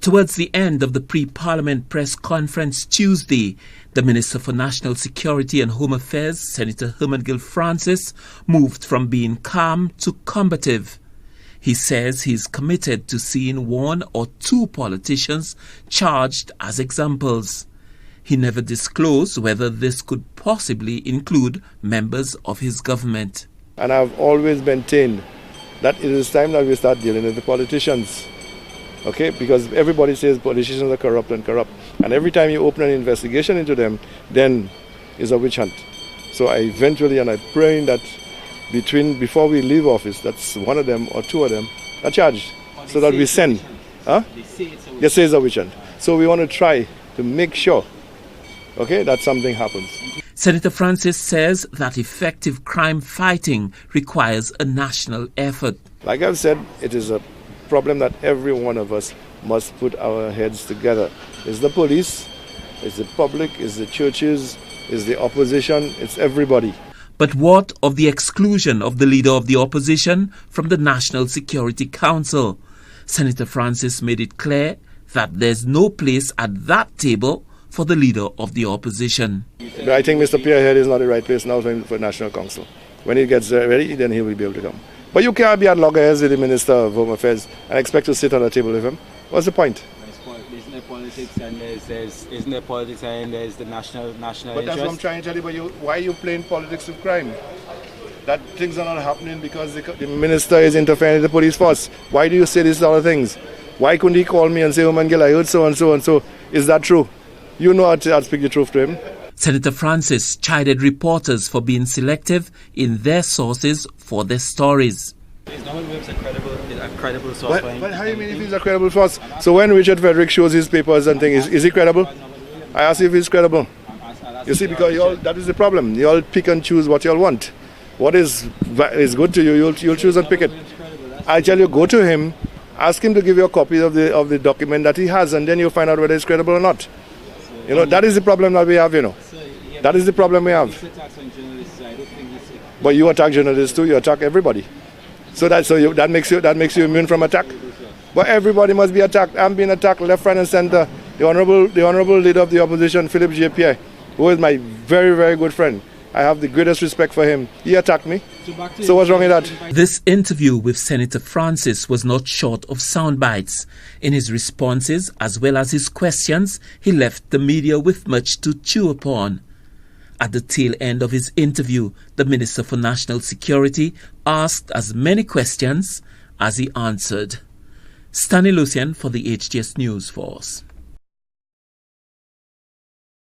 Towards the end of the pre-parliament press conference Tuesday, the Minister for National Security and Home Affairs, Senator Hermangill Francis, moved from being calm to combative. He says he's committed to seeing one or two politicians charged as examples. He never disclosed whether this could possibly include members of his government. And I've always maintained that it is time that we start dealing with the politicians. Okay, because everybody says politicians are corrupt. And every time you open an investigation into them, then it's a witch hunt. So I eventually, and I'm praying that before we leave office, that's one of them or two of them are charged. So that we send. They say it's a witch hunt. So we want to try to make sure, okay, that something happens. Senator Francis says that effective crime fighting requires a national effort. Like I've said, it is a problem that every one of us must put our heads together. It's the police, it's the public, it's the churches, it's the opposition, it's everybody. But what of the exclusion of the leader of the opposition from the National Security Council? Senator Francis made it clear that there's no place at that table for the leader of the opposition. I think Mr. Pierrehead is not the right place now for National Council. When he gets ready, then he will be able to come. But you can't be at loggerheads with the Minister of Home Affairs and expect to sit on a table with him. What's the point? Isn't there politics and there's the national But interest? that's what I'm trying to tell you. But why are you playing politics with crime? That things are not happening because the minister is interfering with the police force. Why do you say these other things? Why couldn't he call me and say, oh man, I heard so and so and so? Is that true? You know I'd speak the truth to him. Senator Francis chided reporters for being selective in their sources for their stories. Is no one a credible source for him? But how do you mean if he's a credible source? So when Richard Frederick shows his papers and things, is he credible? I ask you if he's credible. You see, because that is the problem. You all pick and choose what you all want. What is good to you, you'll choose and pick it. I tell you, go to him, ask him to give you a copy of the document that he has, and then you'll find out whether it's credible or not. You know, that is the problem that we have, you know. That is the problem we have. But you attack journalists too, you attack everybody. So that makes you immune from attack. But everybody must be attacked. I'm being attacked left, right and center. The honorable leader of the opposition, Philip J. Pierre, who is my very, very good friend. I have the greatest respect for him. He attacked me. So what's wrong with that? This interview with Senator Francis was not short of sound bites. In his responses, as well as his questions, he left the media with much to chew upon. At the tail end of his interview, the Minister for National Security asked as many questions as he answered. Lucia for the HTS News Force.